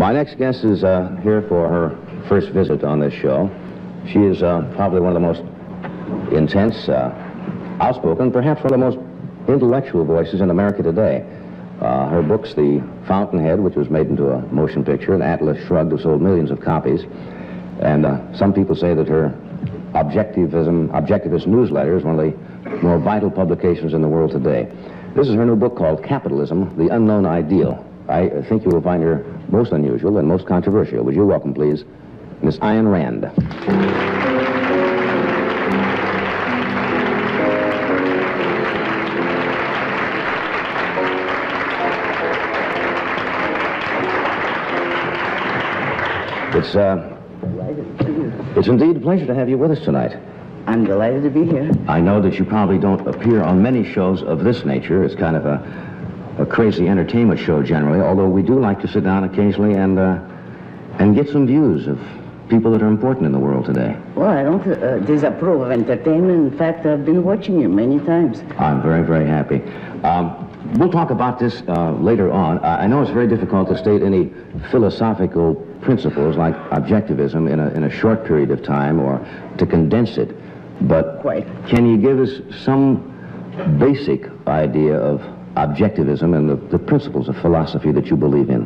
My next guest is here for her first visit on this show. She is probably one of the most intense, outspoken, perhaps one of the most intellectual voices in America today. Her books, The Fountainhead, which was made into a motion picture, and Atlas Shrugged, have sold millions of copies. And some people say that her Objectivist newsletter is one of the more vital publications in the world today. This is her new book called Capitalism, The Unknown Ideal. I think you will find her most unusual and most controversial. Would you welcome, please, Miss Айн Рэнд. It's indeed a pleasure to have you with us tonight. I'm delighted to be here. I know that you probably don't appear on many shows of this nature. It's kind of a crazy entertainment show generally, although we do like to sit down occasionally and get some views of people that are important in the world today. Well, I don't disapprove of entertainment. In fact, I've been watching you many times. I'm very, very happy. We'll talk about this later on. I know it's very difficult to state any philosophical principles like objectivism in a short period of time or to condense it, but can you give us some basic idea of objectivism and the principles of philosophy that you believe in?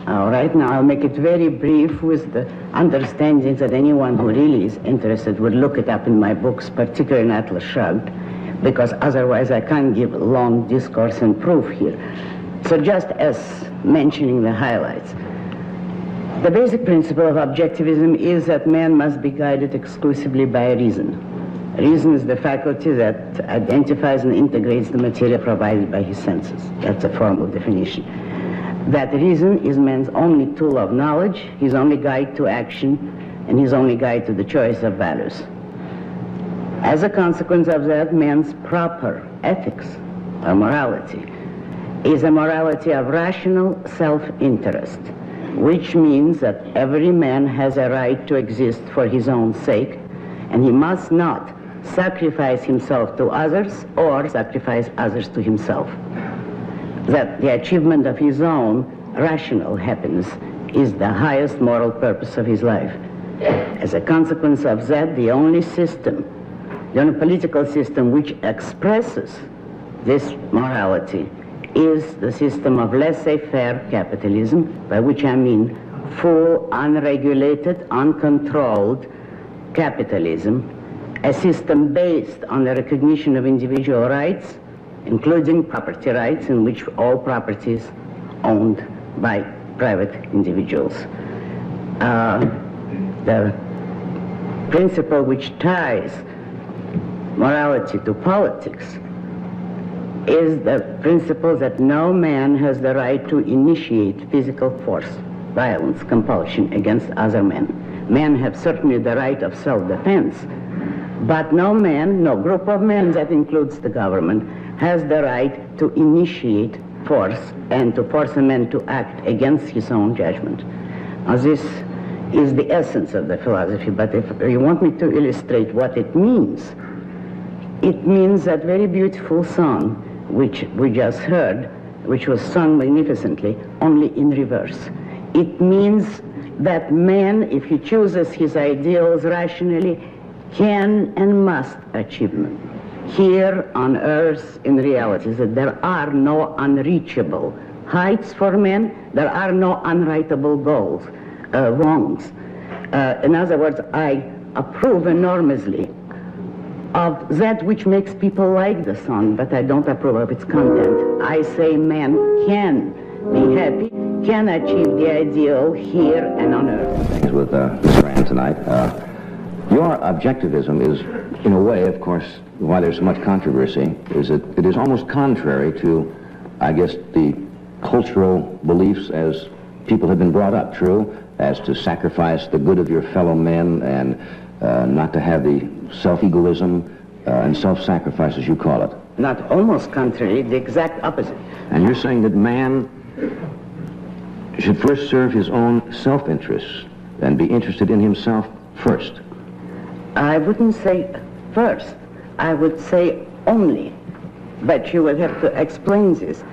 All right, now I'll make it very brief with the understanding that anyone who really is interested would look it up in my books, particularly in Atlas Shrugged, because otherwise I can't give long discourse and proof here. So just as mentioning the highlights, the basic principle of objectivism is that man must be guided exclusively by reason. Reason is the faculty that identifies and integrates the material provided by his senses. That's a formal definition. That reason is man's only tool of knowledge, his only guide to action, and his only guide to the choice of values. As a consequence of that, man's proper ethics, or morality, is a morality of rational self-interest, which means that every man has a right to exist for his own sake, and he must not sacrifice himself to others or sacrifice others to himself. That the achievement of his own rational happiness is the highest moral purpose of his life. As a consequence of that, the only political system which expresses this morality is the system of laissez-faire capitalism, by which I mean full, unregulated, uncontrolled capitalism, a system based on the recognition of individual rights, including property rights, in which all property is owned by private individuals. The principle which ties morality to politics is the principle that no man has the right to initiate physical force, violence, compulsion against other men. Men have certainly the right of self-defense, but no man, no group of men, that includes the government, has the right to initiate force and to force a man to act against his own judgment. Now, this is the essence of the philosophy, but if you want me to illustrate what it means that very beautiful song which we just heard, which was sung magnificently, only in reverse. It means that man, if he chooses his ideals rationally, can and must achieve them. Here on earth, in reality, that there are no unreachable heights for men, there are no unrightable goals, wrongs. In other words, I approve enormously of that which makes people like the song, but I don't approve of its content. I say man can be happy, can achieve the ideal here and on earth. Thanks with Ms. Рэнд tonight. Your objectivism is, in a way, of course, why there's so much controversy, is that it is almost contrary to, I guess, the cultural beliefs as people have been brought up, true, as to sacrifice the good of your fellow men and not to have the self-egoism and self-sacrifice, as you call it. Not almost contrary, the exact opposite. And you're saying that man should first serve his own self-interests and be interested in himself first. I wouldn't say first. I would say only. But you will have to explain this.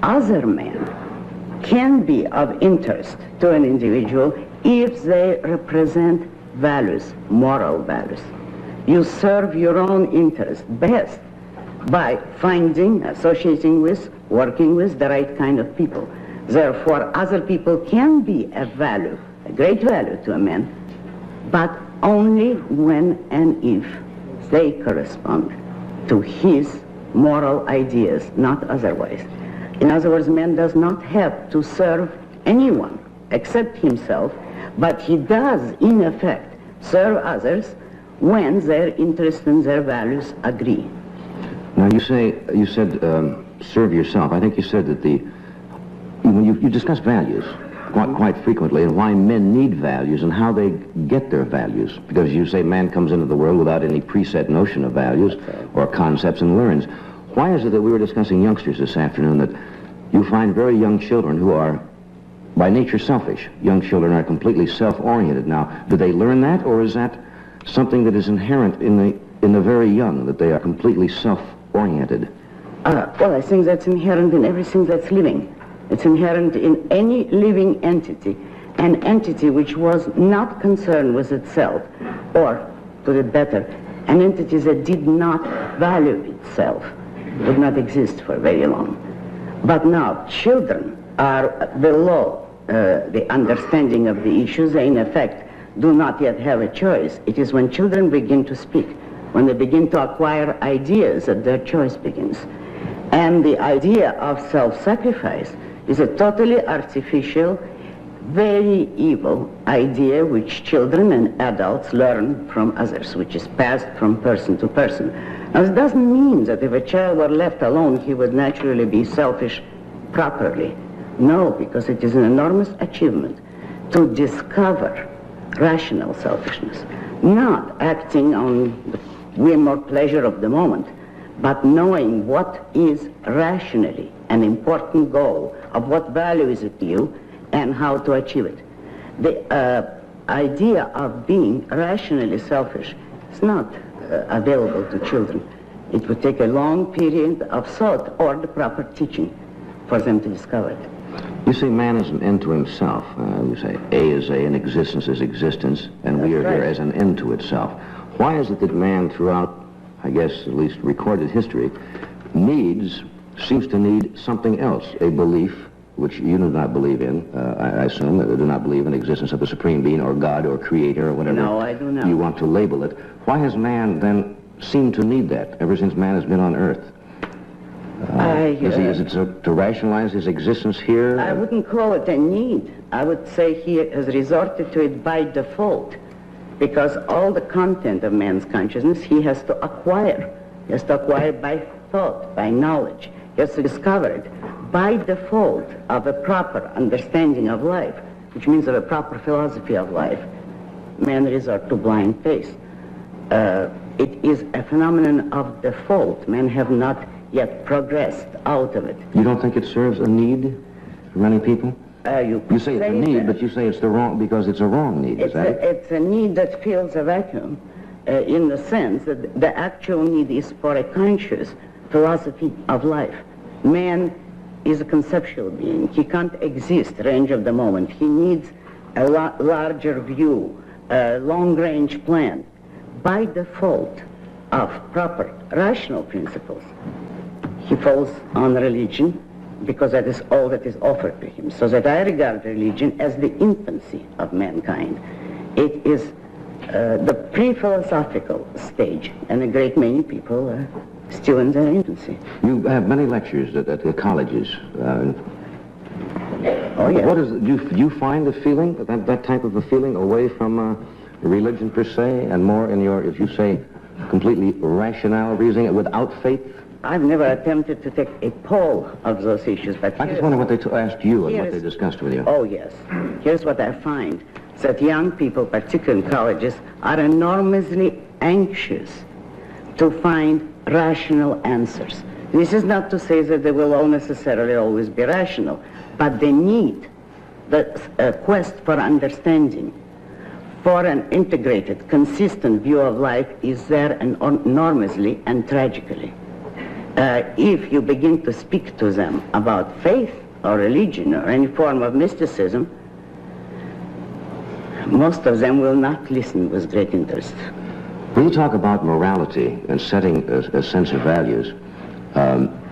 Other men can be of interest to an individual if they represent values, moral values. You serve your own interest best by finding, associating with, working with the right kind of people. Therefore, other people can be a value, a great value to a man, but only when and if they correspond to his moral ideas, not otherwise. In other words, man does not have to serve anyone except himself, but he does, in effect, serve others when their interests and their values agree. Now you said serve yourself. I think you said that when you discuss values quite frequently and why men need values and how they get their values, because you say man comes into the world without any preset notion of values or concepts and learns. Why is it that we were discussing youngsters this afternoon that you find very young children who are by nature selfish? Young children are completely self-oriented. Now, do they learn that, or is that something that is inherent in the very young, that they are completely self-oriented? Well, I think that's inherent in everything that's living. It's inherent in any living entity, an entity which was not concerned with itself, or, put it better, an entity that did not value itself, would not exist for very long. But now, children are below the understanding of the issues. They, in effect, do not yet have a choice. It is when children begin to speak, when they begin to acquire ideas, that their choice begins. And the idea of self-sacrifice is a totally artificial, very evil idea which children and adults learn from others, which is passed from person to person. Now, it doesn't mean that if a child were left alone, he would naturally be selfish properly. No, because it is an enormous achievement to discover rational selfishness, not acting on the whim or pleasure of the moment, but knowing what is rationally an important goal, of what value is it to you, and how to achieve it. The idea of being rationally selfish is not available to children. It would take a long period of thought or the proper teaching for them to discover it. You say man is an end to himself. You say A is A and existence is existence, and we are here as an end to itself. Why is it that man throughout, I guess, at least recorded history, seems to need something else, a belief, which you do not believe in, I assume, do not believe in the existence of a supreme being or God or creator or whatever no, I do not. You want to label it. Why has man then seemed to need that ever since man has been on earth? Is it to rationalize his existence here? I wouldn't call it a need. I would say he has resorted to it by default, because all the content of man's consciousness he has to acquire. He has to acquire by thought, by knowledge. He has to discover it by default of a proper understanding of life, which means of a proper philosophy of life. Men resort to blind faith. It is a phenomenon of default. Men have not yet progressed out of it. You don't think it serves a need for many people? You say it's a need, but you say it's the wrong, because it's a wrong need, is that it? It's a need that fills a vacuum, in the sense that the actual need is for a conscious philosophy of life. Man is a conceptual being. He can't exist range of the moment. He needs a larger view, a long-range plan. By default of proper rational principles, he falls on religion, because that is all that is offered to him. So that I regard religion as the infancy of mankind. It is the pre-philosophical stage, and a great many people are still in their infancy. You have many lectures at the colleges. Oh, yes. What is it, do you find the feeling, that type of a feeling, away from religion per se, and more in your, as you say, completely rational reasoning, without faith? I've never attempted to take a poll of those issues, but I just wonder what they asked you and what they discussed with you. Oh, yes. Here's what I find, that young people, particularly in colleges, are enormously anxious to find rational answers. This is not to say that they will all necessarily always be rational, but they need the quest for understanding, for an integrated, consistent view of life is there enormously and tragically. If you begin to speak to them about faith or religion or any form of mysticism, most of them will not listen with great interest. When you talk about morality and setting a sense of values,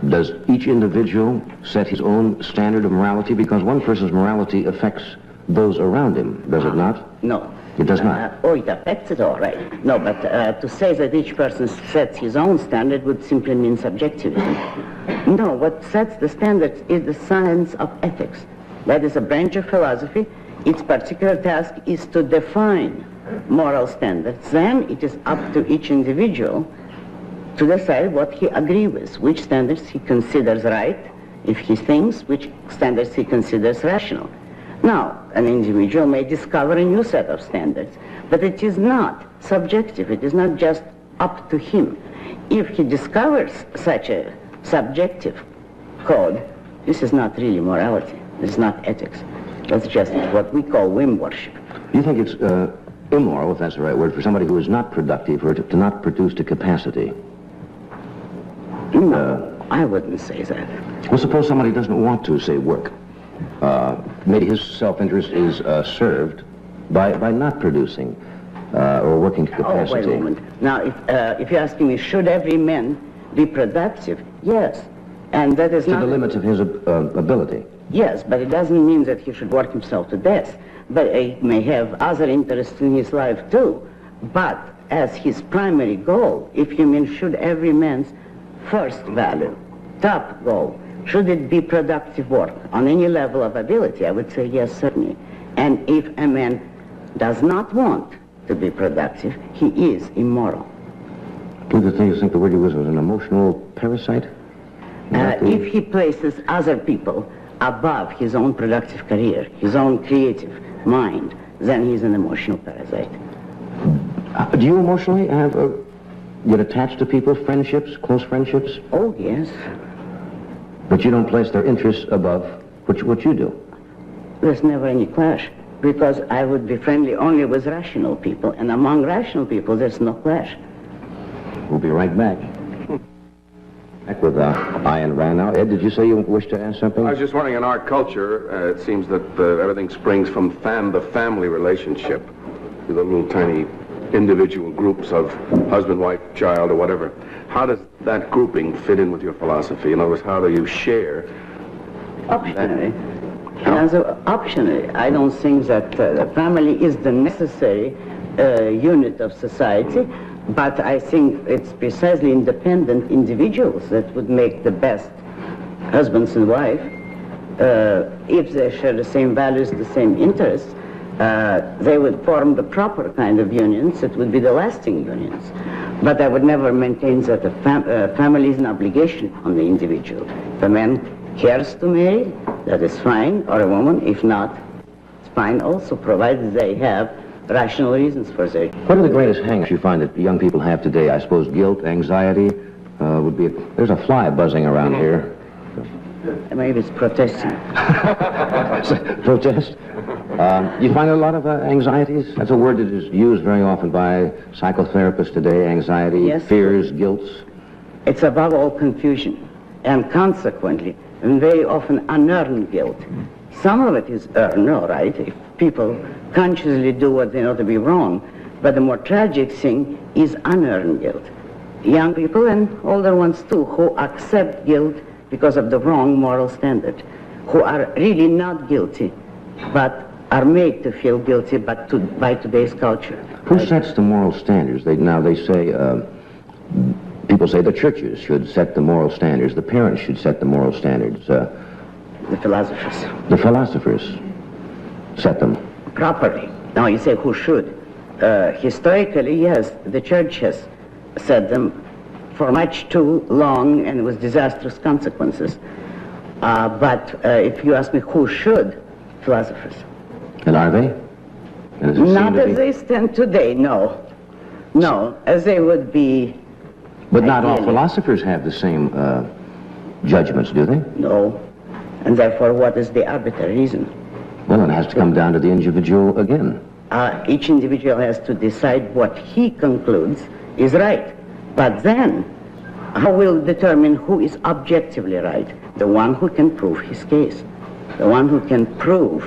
does each individual set his own standard of morality? Because one person's morality affects those around him, does it not? No. It does not? It affects it all right. No, but to say that each person sets his own standard would simply mean subjectivism. No, what sets the standards is the science of ethics. That is a branch of philosophy. Its particular task is to define moral standards. Then it is up to each individual to decide what he agrees with, which standards he considers right, if he thinks, which standards he considers rational. Now, an individual may discover a new set of standards, but it is not subjective. It is not just up to him. If he discovers such a subjective code, this is not really morality. This is not ethics. That's just what we call whim worship. You think it's immoral, if that's the right word, for somebody who is not productive or to not produce to capacity? No, I wouldn't say that. Well, suppose somebody doesn't want to, say, work. Maybe his self-interest is served by not producing or working to capacity. Oh, wait a moment. Now, if you're asking me, should every man be productive? Yes. And that is not... To the limits of his ability. Yes, but it doesn't mean that he should work himself to death. But he may have other interests in his life, too. But as his primary goal, if you mean should every man's first value, top goal, should it be productive work on any level of ability? I would say yes, certainly. And if a man does not want to be productive, he is immoral. Do you think the word you used was an emotional parasite? If he places other people above his own productive career, his own creative mind, then he's an emotional parasite. Do you emotionally get attached to people, friendships, close friendships? Oh, yes. But you don't place their interests above what you do? There's never any clash, because I would be friendly only with rational people, and among rational people there's no clash. We'll be right back. Back with Айн Рэнд now. Ed, did you say you wished to ask something? I was just wondering, in our culture, it seems that everything springs from the family relationship, the little tiny individual groups of husband, wife, child, or whatever. How does that grouping fit in with your philosophy? In other words, how do you share? Optionally. Optionally. I don't think that the family is the necessary unit of society, but I think it's precisely independent individuals that would make the best husbands and wives if they share the same values, the same interests. They would form the proper kind of unions. It would be the lasting unions. But I would never maintain that a family is an obligation on the individual. If a man cares to marry, that is fine, or a woman. If not, it's fine also, provided they have rational reasons for their... What are the greatest hang-ups you find that young people have today? I suppose guilt, anxiety would be... There's a fly buzzing around here. Maybe it's protesting. Protest? You find a lot of anxieties? That's a word that is used very often by psychotherapists today, anxiety, yes, fears, guilts. It's above all confusion, and consequently, and very often unearned guilt. Some of it is earned, all right, if people consciously do what they know to be wrong, but the more tragic thing is unearned guilt. Young people and older ones too, who accept guilt because of the wrong moral standard, who are really not guilty, but are made to feel guilty by today's culture. Who sets the moral standards? People say the churches should set the moral standards, the parents should set the moral standards. The philosophers. The philosophers set them. Properly. Now you say who should? Historically, yes, the church has set them for much too long and with disastrous consequences. But if you ask me who should, philosophers. And are they? Not as they stand today, no. No, as they would be. But not all philosophers have the same judgments, do they? No. And therefore, what is the arbitrary reason? Well, it has to come down to the individual again. Each individual has to decide what he concludes is right. But then, how will determine who is objectively right? The one who can prove his case. the one who can prove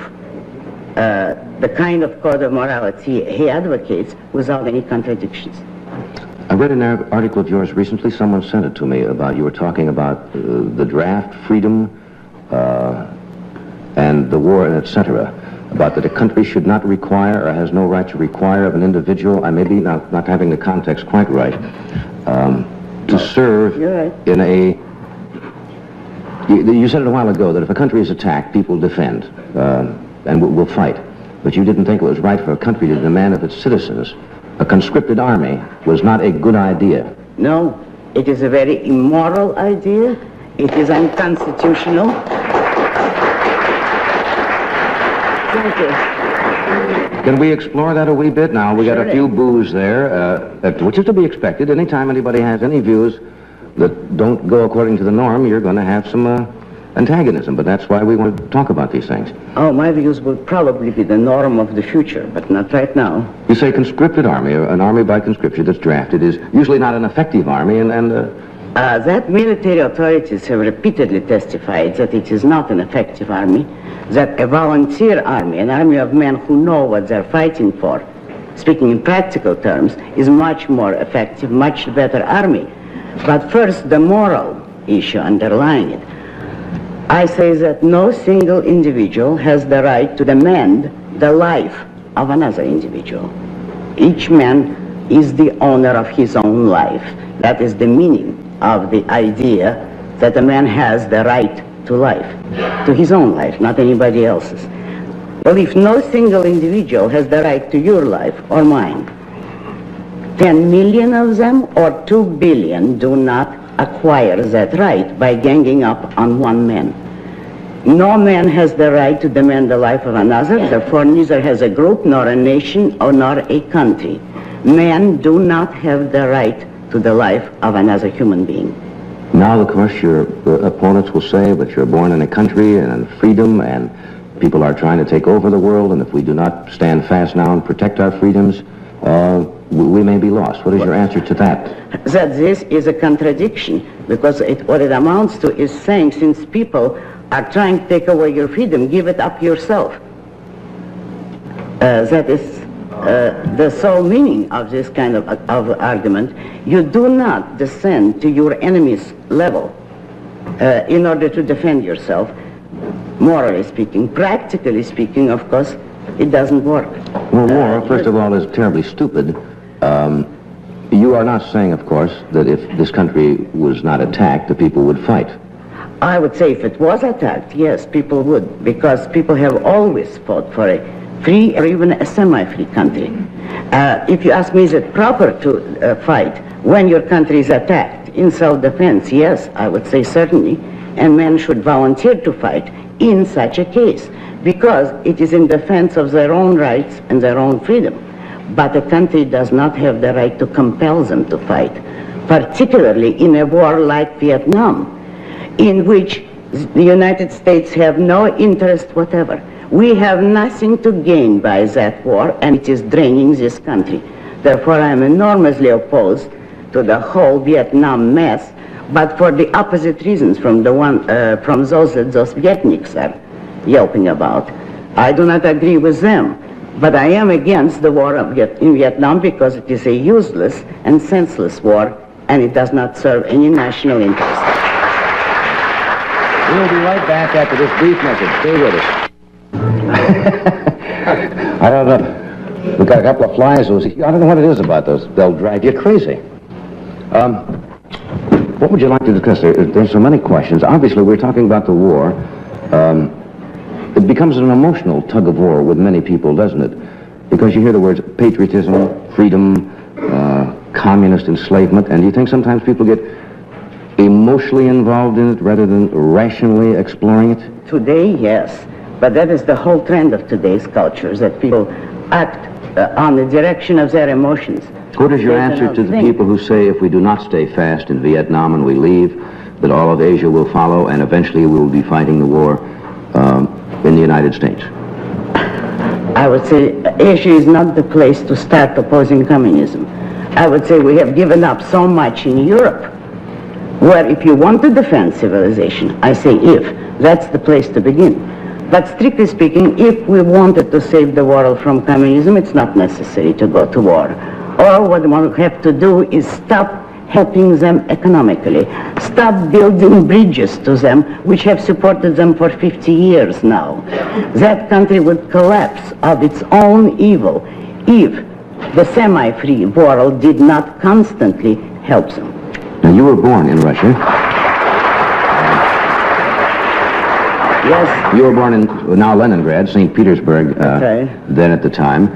the kind of code of morality he advocates without any contradictions. I read an article of yours recently. Someone sent it to me about, you were talking about the draft, freedom, and the war, and etc. About that a country should not require or has no right to require of an individual, I may be not having the context quite right, to serve in a... You said it a while ago that if a country is attacked, people defend and will fight. But you didn't think it was right for a country to demand of its citizens a conscripted army was not a good idea. No, it is a very immoral idea. It is unconstitutional. Thank you. Can we explore that a wee bit now? We got a few boos there, which is to be expected. Anytime anybody has any views that don't go according to the norm, you're going to have some antagonism, but that's why we want to talk about these things. Oh, my views will probably be the norm of the future, but not right now. You say conscripted army, an army by conscription that's drafted, is usually not an effective army, that military authorities have repeatedly testified that it is not an effective army, that a volunteer army, an army of men who know what they're fighting for, speaking in practical terms, is much more effective, much better army. But first, the moral issue underlying it. I say that no single individual has the right to demand the life of another individual. Each man is the owner of his own life. That is the meaning of the idea that a man has the right to life, to his own life, not anybody else's. Well, if no single individual has the right to your life or mine, 10 million of them or 2 billion do not acquire that right by ganging up on one man. No man has the right to demand the life of another, therefore neither has a group, nor a nation, or nor a country. Men do not have the right to the life of another human being. Now, of course, your opponents will say that you're born in a country and in freedom, and people are trying to take over the world, and if we do not stand fast now and protect our freedoms, we may be lost. What is your answer to that? That this is a contradiction, because what it amounts to is saying, since people are trying to take away your freedom, give it up yourself. That is the sole meaning of this kind of argument. You do not descend to your enemy's level in order to defend yourself, morally speaking. Practically speaking, of course, it doesn't work. Well, war, first of all, is terribly stupid. You are not saying, of course, that if this country was not attacked, the people would fight. I would say if it was attacked, yes, people would, because people have always fought for a free or even a semi-free country. If you ask me, is it proper to fight when your country is attacked in self-defense? Yes, I would say certainly, and men should volunteer to fight in such a case, because it is in defense of their own rights and their own freedom. But a country does not have the right to compel them to fight, particularly in a war like Vietnam, in which the United States have no interest whatever. We have nothing to gain by that war, and it is draining this country. Therefore, I am enormously opposed to the whole Vietnam mess, but for the opposite reasons from those that those Vietniks are yelping about. I do not agree with them, but I am against the war in Vietnam because it is a useless and senseless war, and it does not serve any national interest. We'll be right back after this brief message. Stay with us. I don't know. We've got a couple of flies. I don't know what it is about those. They'll drive you crazy. What would you like to discuss? There's so many questions. Obviously, we're talking about the war. It becomes an emotional tug of war with many people, doesn't it? Because you hear the words patriotism, freedom, communist enslavement, and do you think sometimes people get emotionally involved in it rather than rationally exploring it? Today, yes. But that is the whole trend of today's culture, that people act on the direction of their emotions. What is your answer to the people who say if we do not stay fast in Vietnam and we leave, that all of Asia will follow and eventually we will be fighting the war in the United States? I would say Asia is not the place to start opposing communism. I would say we have given up so much in Europe, where if you want to defend civilization, I say if, that's the place to begin. But strictly speaking, if we wanted to save the world from communism, it's not necessary to go to war. All what we have to do is stop helping them economically, stop building bridges to them, which have supported them for 50 years now. That country would collapse of its own evil if the semi-free world did not constantly help them. Now, you were born in Russia. Yes. You were born in now Leningrad, St. Petersburg, then at the time.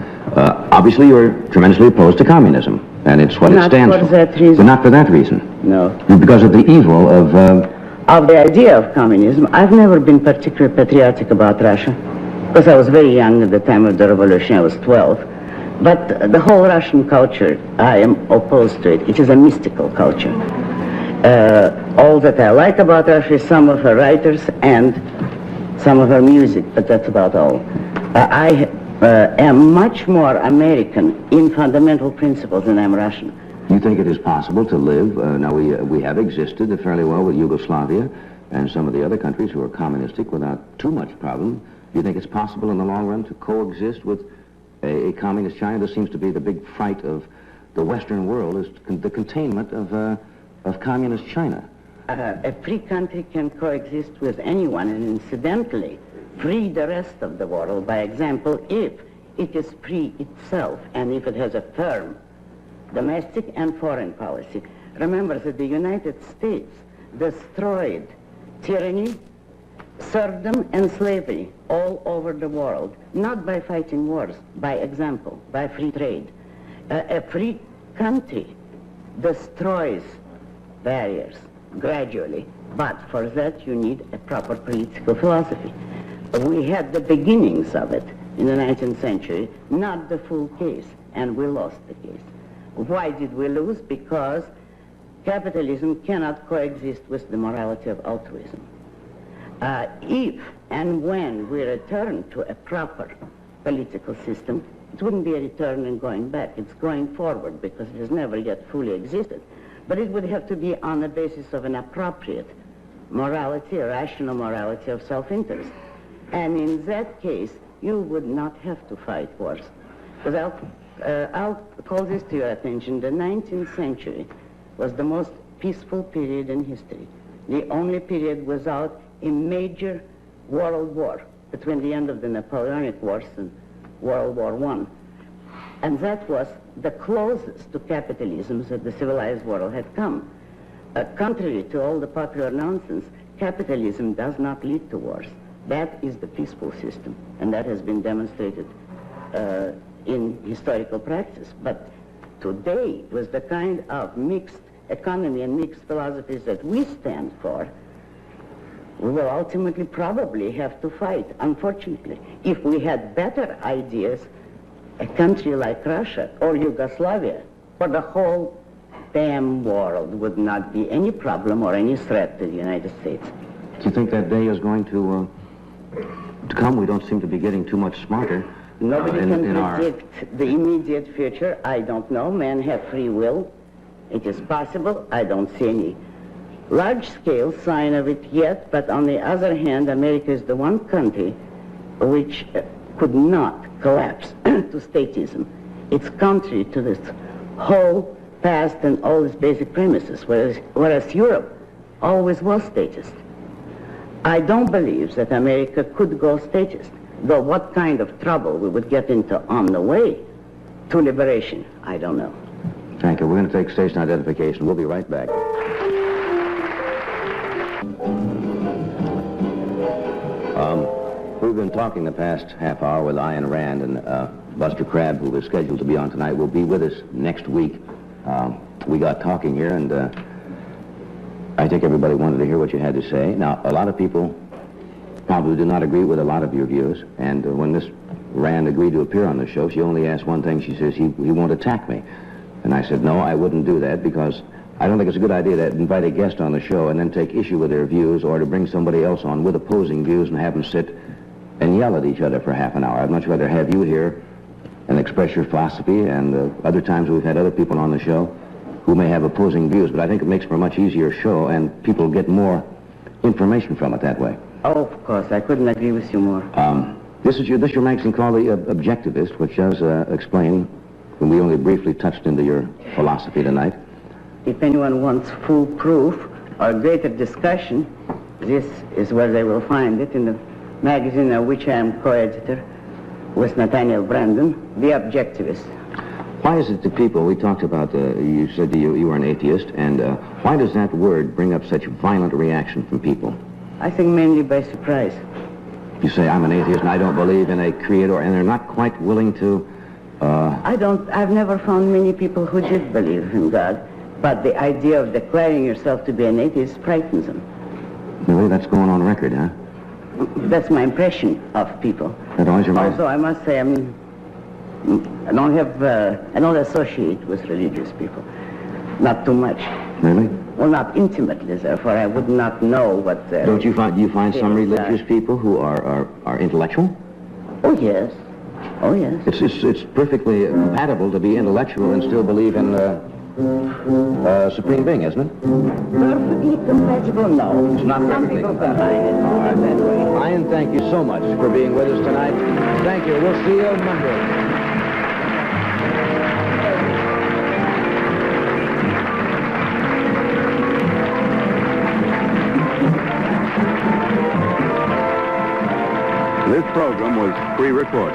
Obviously, you were tremendously opposed to communism, and it's what it stands for. Not for that reason. But not for that reason. No. Because of the evil of the idea of communism. I've never been particularly patriotic about Russia, because I was very young at the time of the revolution. I was 12. But the whole Russian culture, I am opposed to it. It is a mystical culture. All that I like about Russia is some of her writers and some of her music, but that's about all. I am much more American in fundamental principles than I'm Russian. You think it is possible to live, now we have existed fairly well with Yugoslavia and some of the other countries who are communistic without too much problem. Do you think it's possible in the long run to coexist with a communist China? This seems to be the big fright of the Western world, is the containment of communist China. A free country can coexist with anyone and incidentally free the rest of the world. By example, if it is free itself and if it has a firm domestic and foreign policy. Remember that the United States destroyed tyranny, serfdom, and slavery all over the world, not by fighting wars, by example, by free trade. A free country destroys barriers gradually, but for that you need a proper political philosophy. We had the beginnings of it in the 19th century, not the full case, and we lost the case. Why did we lose? Because capitalism cannot coexist with the morality of altruism. If and when we return to a proper political system, it wouldn't be a return and going back. It's going forward because it has never yet fully existed. But it would have to be on the basis of an appropriate morality, a rational morality of self-interest. And in that case, you would not have to fight wars. Because I'll call this to your attention. The 19th century was the most peaceful period in history. The only period without a major world war between the end of the Napoleonic Wars and World War I. And that was the closest to capitalism that the civilized world had come. Contrary to all the popular nonsense, capitalism does not lead to wars. That is the peaceful system, and that has been demonstrated in historical practice. But today, with the kind of mixed economy and mixed philosophies that we stand for, we will ultimately probably have to fight, unfortunately. If we had better ideas, a country like Russia or Yugoslavia, or the whole damn world would not be any problem or any threat to the United States. Do you think that day is going to come? We don't seem to be getting too much smarter. Nobody can predict the immediate future. I don't know. Men have free will. It is possible. I don't see any large-scale sign of it yet, but on the other hand, America is the one country which could not collapse to statism. It's contrary to this whole past and all its basic premises, whereas Europe always was statist. I don't believe that America could go statist, though what kind of trouble we would get into on the way to liberation, I don't know. Thank you. We're going to take station identification. We'll be right back. We've been talking the past half hour with Айн Рэнд, and Buster Crabbe, who was scheduled to be on tonight, will be with us next week. We got talking here, and I think everybody wanted to hear what you had to say. Now, a lot of people probably do not agree with a lot of your views, and when Miss Rand agreed to appear on the show, she only asked one thing. She says, he won't attack me. And I said, no, I wouldn't do that, because I don't think it's a good idea to invite a guest on the show and then take issue with their views, or to bring somebody else on with opposing views and have them sit and yell at each other for half an hour. I'd much rather have you here and express your philosophy, and other times we've had other people on the show who may have opposing views, but I think it makes for a much easier show, and people get more information from it that way. Oh, of course, I couldn't agree with you more. This is your magazine called The Objectivist, which does explain, and we only briefly touched into your philosophy tonight. If anyone wants full proof or greater discussion, this is where they will find it, in the magazine of which I am co-editor with Nathaniel Brandon, The Objectivist. Why is it that people, we talked about, you said you were an atheist, and why does that word bring up such violent reaction from people? I think mainly by surprise. You say, I'm an atheist and I don't believe in a creator, and they're not quite willing to... I've never found many people who did believe in God, but the idea of declaring yourself to be an atheist frightens them. Really, that's going on record, huh? That's my impression of people. That always reminds... Also, I must say, I don't associate with religious people. Not too much. Really? Well, not intimately, therefore I would not know what... Do you find some religious people who are intellectual? Oh, yes. Oh, yes. It's perfectly compatible to be intellectual and still believe in supreme being, isn't it? Perfectly compatible? No. It's not Some perfectly people compatible. combine it. All right. Айн, thank you so much for being with us tonight. Thank you. We'll see you on Monday. This program was pre-recorded.